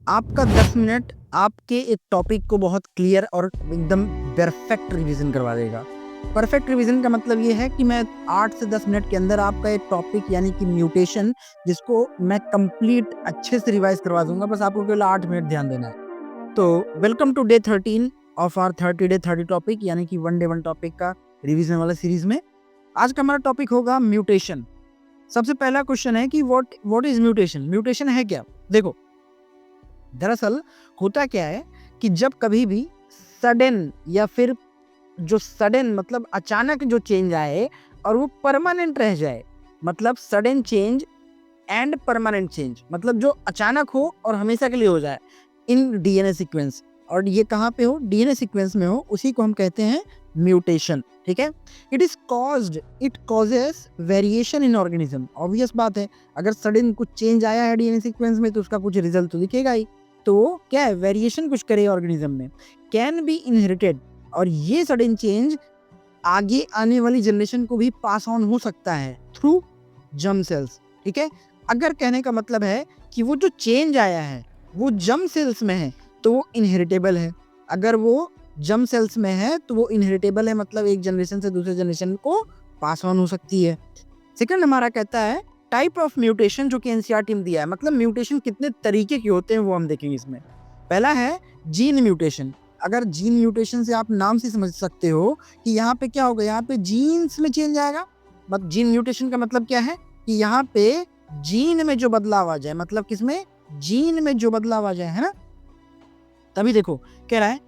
आपका 10 मिनट आपके एक टॉपिक को बहुत क्लियर और एकदम परफेक्ट रिवीजन करवा देगा। परफेक्ट रिवीजन का मतलब ये है कि मैं 8 से 10 मिनट के अंदर आपका एक टॉपिक यानी कि म्यूटेशन जिसको मैं कंप्लीट अच्छे से रिवाइज करवा दूंगा। बस आपको केवल 8 मिनट ध्यान देना है। तो welcome to day 13 of our 30 day 30 topic यानी कि 1 डे 1 टॉपिक का रिवीजन वाला सीरीज में आज का हमारा टॉपिक होगा म्यूटेशन। सबसे पहला क्वेश्चन है कि व्हाट इज म्यूटेशन। म्यूटेशन है क्या? देखो, दरअसल होता क्या है कि जब कभी भी सडन या फिर जो सडन मतलब अचानक जो चेंज आए और वो परमानेंट रह जाए, मतलब sudden change and permanent change, मतलब जो अचानक हो और हमेशा के लिए हो जाए इन डीएनए सीक्वेंस, और ये कहाँ पे हो? डीएनए सीक्वेंस में हो, उसी को हम कहते हैं म्यूटेशन। ठीक है, it causes variation in organism. Obvious बात है, अगर सडन कुछ चेंज आया है डीएनए सीक्वेंस में तो उसका कुछ रिजल्ट तो दिखेगा ही। तो क्या है? वेरिएशन कुछ करे ऑर्गेनिज्म में, कैन बी इनहेरिटेड, और ये सडन चेंज आगे आने वाली जनरेशन को भी पास ऑन हो सकता है थ्रू जर्म सेल्स। ठीक है, अगर कहने का मतलब है कि वो जो चेंज आया है वो जर्म सेल्स में है तो वो इनहेरिटेबल है। अगर वो जर्म सेल्स में है तो वो इनहेरिटेबल है, मतलब एक जनरेशन से दूसरे जनरेशन को पास ऑन हो सकती है। सेकंड हमारा कहता है टाइप ऑफ म्यूटेशन, जो कि एनसीईआरटी में दिया है, मतलब म्यूटेशन कितने तरीके के होते हैं वो हम देखेंगे इसमें। पहला है जीन म्यूटेशन। अगर जीन म्यूटेशन से आप नाम से समझ सकते हो कि यहाँ पे क्या होगा, यहाँ पे जीन्स में चेंज आएगा। मतलब जीन म्यूटेशन का मतलब क्या है कि यहाँ पे जीन में जो बदलाव आ जाए, मतलब किसमें? जीन में जो बदलाव आ जाए, है ना। तभी देखो कह रहा है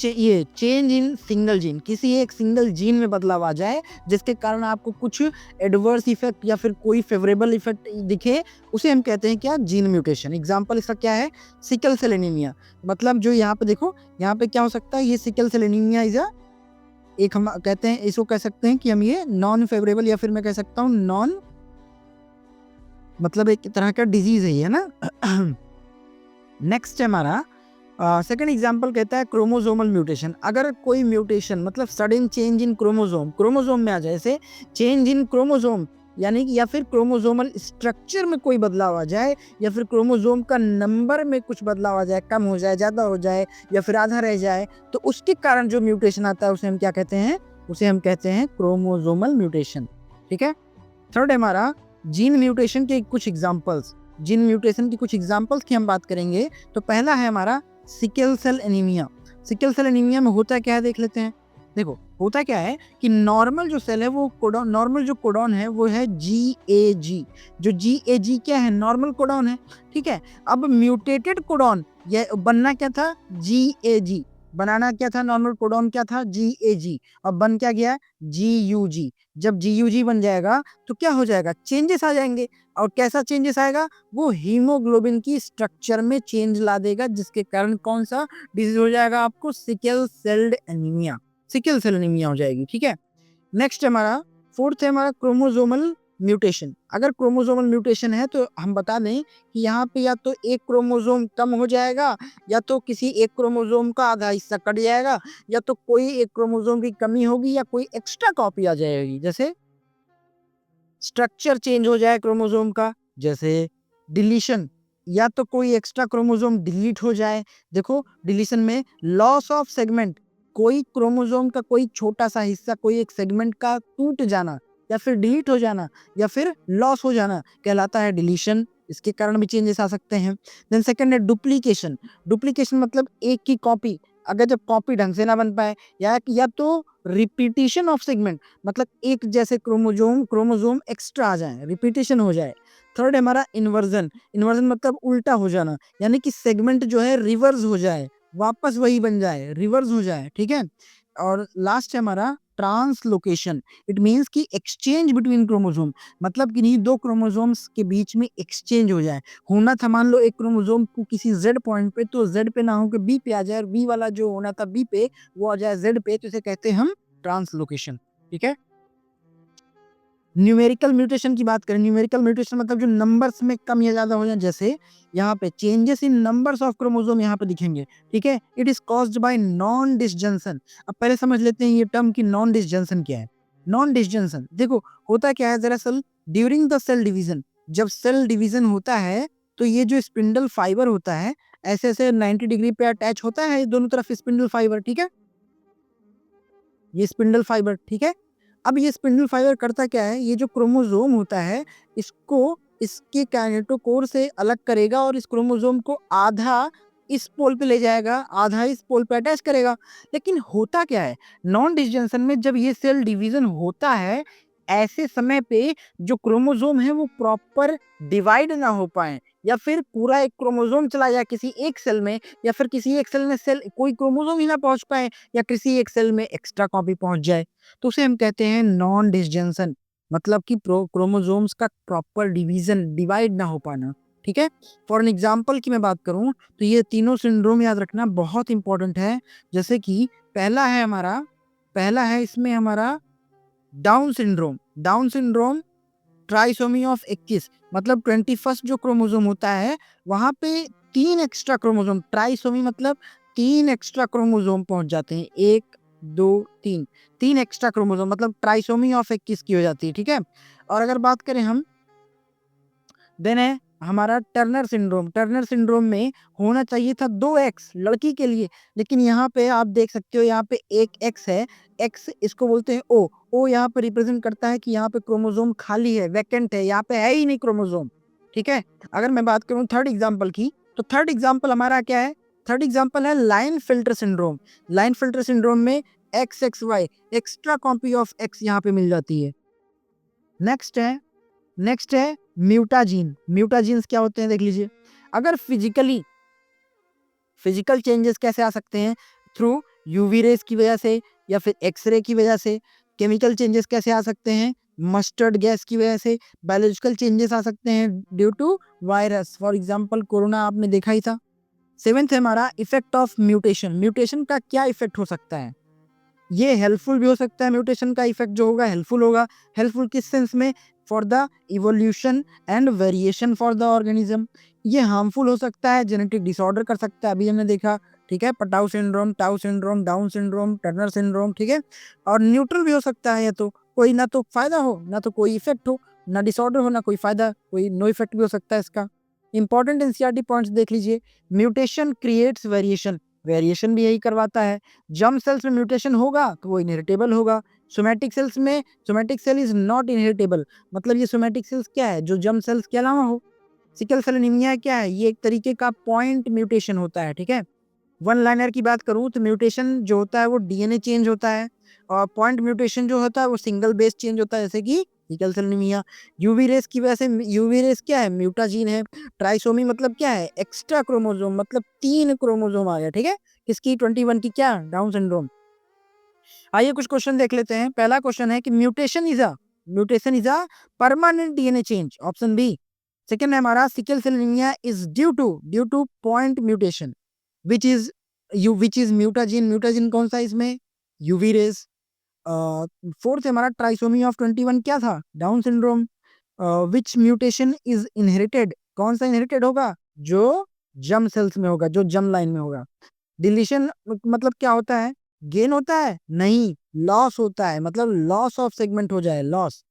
ये चेंज इन सिंगल जीन, किसी एक सिंगल जीन में बदलाव आ जाए जिसके कारण आपको कुछ एडवर्स इफेक्ट या फिर कोई फेवरेबल इफेक्ट दिखे, उसे हम कहते हैं क्या? Gene mutation. एग्जांपल इसका क्या है? Sickle cell anaemia. मतलब जो यहाँ पे देखो, यहाँ पे क्या हो सकता है? ये सिकल सेल एनीमिया इज एक हम कहते हैं, इसको कह सकते हैं कि हम ये नॉन फेवरेबल, या फिर मैं कह सकता हूँ नॉन, मतलब एक तरह का डिजीज है ये ना। नेक्स्ट है हमारा सेकंड एग्जांपल, कहता है क्रोमोसोमल म्यूटेशन। अगर कोई म्यूटेशन मतलब सडन चेंज इन क्रोमोसोम में आ जाए, जैसे चेंज इन क्रोमोसोम यानी कि, या फिर क्रोमोसोमल स्ट्रक्चर में कोई बदलाव आ जाए, या फिर क्रोमोसोम का नंबर में कुछ बदलाव आ जाए, कम हो जाए, ज़्यादा हो जाए, या फिर आधा रह जाए, तो उसके कारण जो म्यूटेशन आता है उसे हम क्या कहते हैं? उसे हम कहते हैं क्रोमोसोमल म्यूटेशन। ठीक है, थर्ड है हमारा जीन म्यूटेशन के कुछ एग्जाम्पल्स। जीन म्यूटेशन की कुछ एग्जाम्पल्स की हम बात करेंगे तो पहला है हमारा sickle cell anaemia. Sickle cell anaemia में होता क्या है देख लेते हैं। देखो होता क्या है कि नॉर्मल जो सेल है वो कोडॉन, नॉर्मल जो कोडॉन है वो है GAG। जो GAG क्या है? नॉर्मल कोडॉन है। ठीक है, अब म्यूटेटेड कोडॉन ये बनना क्या था? GAG। बनाना क्या था? नॉर्मल कोडॉन क्या था? GAG। अब बन क्या गया? GUG। जब GUG बन जाएगा तो क्या हो जाएगा? चेंजेस आ जाएंगे। और कैसा चेंजेस आएगा? वो हीमोग्लोबिन की स्ट्रक्चर में चेंज ला देगा, जिसके कारण कौन सा डिजीज हो जाएगा आपको? Sickle celled anaemia. Sickle cell anaemia हो जाएगी। ठीक है, नेक्स्ट हमारा फोर्थ है हमारा क्रोमोसोमल म्यूटेशन। अगर क्रोमोसोमल म्यूटेशन है तो हम बता दें कि यहाँ पे या तो एक क्रोमोसोम कम हो जाएगा, या तो किसी एक क्रोमोसोम का आधा हिस्सा कट जाएगा, या तो कोई एक क्रोमोसोम की कमी होगी, या कोई एक्स्ट्रा कॉपी आ जाएगी। जैसे स्ट्रक्चर चेंज हो जाए क्रोमोसोम का, जैसे डिलीशन, या तो कोई एक्स्ट्रा क्रोमोसोम डिलीट हो जाए। देखो डिलीशन में लॉस ऑफ सेगमेंट, कोई क्रोमोसोम का कोई छोटा सा हिस्सा, कोई एक सेगमेंट का टूट जाना, या फिर डिलीट हो जाना, या फिर लॉस हो जाना कहलाता है डिलीशन। इसके कारण भी चेंजेस आ सकते हैं। देन सेकंड है डुप्लीकेशन। डुप्लीकेशन मतलब एक की कॉपी, अगर जब कॉपी ढंग से ना बन पाए, या तो रिपीटिशन ऑफ सेगमेंट, मतलब एक जैसे क्रोमोसोम एक्स्ट्रा आ जाए, रिपीटिशन हो जाए। थर्ड है हमारा इन्वर्जन। इन्वर्जन मतलब उल्टा हो जाना, यानी कि सेगमेंट जो है रिवर्स हो जाए, वापस वही बन जाए, रिवर्स हो जाए। ठीक है, और लास्ट है हमारा ट्रांसलोकेशन। इट मीन्स कि एक्सचेंज बिटवीन क्रोमोसोम, मतलब कि नहीं दो क्रोमोसोम्स के बीच में एक्सचेंज हो जाए। होना था मान लो एक क्रोमोसोम को किसी जेड पॉइंट पे, तो जेड पे ना हो के बी पे आ जाए, और बी वाला जो होना था बी पे वो आ जाए जेड पे, तो इसे कहते हैं हम ट्रांसलोकेशन। ठीक है, न्यूमेरिकल म्यूटेशन की बात करें, न्यूमेरिकल म्यूटेशन मतलब जो नंबर्स में कम या ज्यादा हो जाए, जैसे यहाँ पे changes in numbers of chromosome यहाँ पे दिखेंगे। ठीक है, it is caused by non disjunction. अब पहले समझ लेते हैं ये टर्म की नॉन डिसजंक्शन क्या है। नॉन डिसजंक्शन देखो होता क्या है, दरअसल ड्यूरिंग द सेल डिवीजन, जब सेल डिवीजन होता है तो ये जो स्पिंडल फाइबर होता है, ऐसे 90 डिग्री पे अटैच होता है दोनों तरफ स्पिंडल फाइबर, ठीक है, ये स्पिंडल फाइबर, ठीक है। अब ये स्पिंडल फाइबर करता क्या है, ये जो क्रोमोसोम होता है इसको इसके काइनेटोकोर से अलग करेगा और इस क्रोमोसोम को आधा इस पोल पे ले जाएगा, आधा इस पोल पे अटैच करेगा। लेकिन होता क्या है, नॉन डिसजंक्शन में जब ये सेल डिवीजन होता है, ऐसे समय पे जो क्रोमोसोम है वो प्रॉपर डिवाइड ना हो पाए, या फिर पूरा एक क्रोमोसोम चला जाए किसी एक सेल में, या फिर किसी एक सेल में सेल कोई क्रोमोसोम ही ना पहुंच पाए, या किसी एक सेल में एक्स्ट्रा कॉपी पहुंच जाए, तो उसे हम कहते हैं नॉन डिसजंक्शन। मतलब कि क्रोमोसोम्स का प्रॉपर डिवीजन, डिवाइड ना हो पाना, ठीक है। फॉर एन एग्जांपल की मैं बात करूं तो ये तीनों सिंड्रोम याद रखना बहुत इंपॉर्टेंट है। जैसे कि पहला है इसमें हमारा down syndrome. Down syndrome trisomy of 21, मतलब 21 जो क्रोमोसोम होता है वहां पे 3 एक्स्ट्रा क्रोमोसोम, ट्राइसोमी मतलब 3 एक्स्ट्रा क्रोमोसोम पहुंच जाते हैं, 1 2 3, 3 एक्स्ट्रा क्रोमोसोम, मतलब ट्राइसोमी ऑफ 21 की हो जाती है, ठीक है। और अगर बात करें हम, देन है हमारा टर्नर सिंड्रोम। टर्नर सिंड्रोम में होना चाहिए था 2x लड़की के लिए, लेकिन यहाँ पे आप देख सकते हो यहाँ पे एक x है, x इसको बोलते हैं ओ यहाँ पे रिप्रेजेंट करता है कि यहाँ पे क्रोमोसोम खाली है, वैकेंट है, यहाँ पे है ही नहीं क्रोमोसोम, ठीक है। अगर मैं बात करूँ थर्ड एग्जाम्पल की, तो थर्ड एग्जाम्पल हमारा क्या है, थर्ड एग्जाम्पल है line filter syndrome. Line filter syndrome में XXY extra copy of x यहाँ पे मिल जाती है। नेक्स्ट है म्यूटाजीन। म्यूटाजीन्स क्या होते हैं देख लीजिए। अगर फिजिकल चेंजेस कैसे आ सकते हैं, थ्रू यूवी रेस की वजह से या फिर एक्सरे की वजह से। केमिकल चेंजेस कैसे आ सकते हैं, मस्टर्ड गैस की वजह से। बायोलॉजिकल चेंजेस आ सकते हैं due to virus, for example corona आपने देखा ही था। सेवेंथ है हमारा इफेक्ट ऑफ म्यूटेशन। म्यूटेशन का क्या इफेक्ट हो सकता है, ये हेल्पफुल भी हो सकता है, म्यूटेशन का इफेक्ट जो होगा हेल्पफुल होगा। हेल्पफुल किस सेंस में, for the evolution and variation for the organism. ये हार्मफुल हो सकता है, जेनेटिक डिसऑर्डर कर सकता है, अभी हमने देखा, ठीक है, Patau syndrome, tau syndrome, down syndrome, Turner syndrome, ठीक है। और न्यूट्रल भी हो सकता है, ये तो कोई ना तो फायदा हो ना तो कोई इफेक्ट हो, ना डिसऑर्डर हो ना कोई फायदा, कोई नो इफेक्ट भी हो सकता है इसका। इंपॉर्टेंट एनसीईआरटी पॉइंट्स देख लीजिए। म्यूटेशन क्रिएट्स वेरिएशन, वेरिएशन भी यही करवाता है। जर्म सेल्स में म्यूटेशन होगा तो वो इनहेरिटेबल होगा। सोमैटिक सेल्स में, somatic cell is not inheritable, मतलब ये सोमैटिक सेल्स क्या है, जो जर्म सेल्स के अलावा हो। सिकल सेल एनीमिया क्या है, ये एक तरीके का पॉइंट म्यूटेशन होता है, ठीक है। वन लाइनर की बात करूं तो म्यूटेशन जो होता है वो डीएनए चेंज होता है, और पॉइंट म्यूटेशन जो होता है वो सिंगल बेस चेंज होता है, जैसे कि sickle cell anaemia. UV rays की वजह से, यूवी रेस क्या है, म्यूटाजीन है। ट्राइसोमी मतलब क्या है, एक्स्ट्रा क्रोमोसोम, मतलब 3 क्रोमोसोम आ गया, ठीक है, किसकी, 21 की, क्या, डाउन सिंड्रोम। आइए कुछ क्वेश्चन देख लेते हैं। पहला क्वेश्चन है कि mutation is a permanent DNA change, option B. Second है हमारा sickle cell anaemia is due to point mutation, which is mutagen. Mutagen कौन सा है इसमें, यूवी रेस। फोर्थ है हमारा ट्राइसोमी ऑफ 21 क्या था, down syndrome. Which mutation is inherited, कौन सा इनहेरिटेड होगा, जो जर्म सेल्स में होगा, जो जर्म लाइन में होगा। डिलीशन मतलब क्या होता है, गेन होता है, नहीं, लॉस होता है, मतलब लॉस ऑफ सेगमेंट हो जाए, लॉस।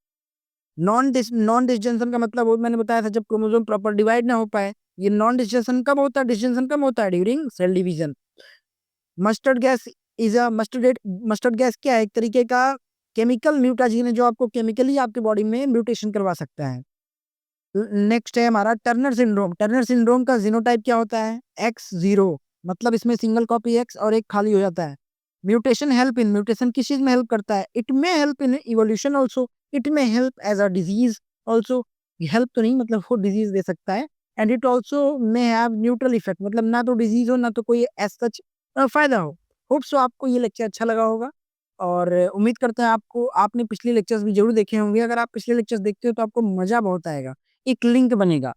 नॉन डिसजंक्शन का मतलब वो मैंने बताया था, जब क्रोमोसोम प्रॉपर डिवाइड ना हो पाए। ये नॉन डिसजंक्शन कब होता है, डिसजंक्शन कब होता है, during cell division. Mustard gas is a mustard gas क्या है, एक तरीके का केमिकल म्यूटाजीन है, जो आपको केमिकली आपके बॉडी में म्यूटेशन करवा सकता है। नेक्स्ट है हमारा टर्नर सिंड्रोम। टर्नर सिंड्रोम का जीनोटाइप क्या होता है, X0, मतलब इसमें सिंगल कॉपी X और एक खाली हो जाता है। म्यूटेशन किस चीज में हेल्प करता है, इट में help in evolution also, it में help as a disease also. Help तो नहीं, मतलब वो डिजीज दे सकता है। And it also may have neutral effect, मतलब ना तो डिजीज हो ना तो कोई एज सच फायदा हो। होप सो आपको ये लेक्चर अच्छा लगा होगा, और उम्मीद करते हैं आपको, आपने पिछले लेक्चर्स भी जरूर देखे होंगे। अगर आप पिछले लेक्चर्स देखते हो तो आपको मजा बहुत आएगा। एक लिंक बनेगा,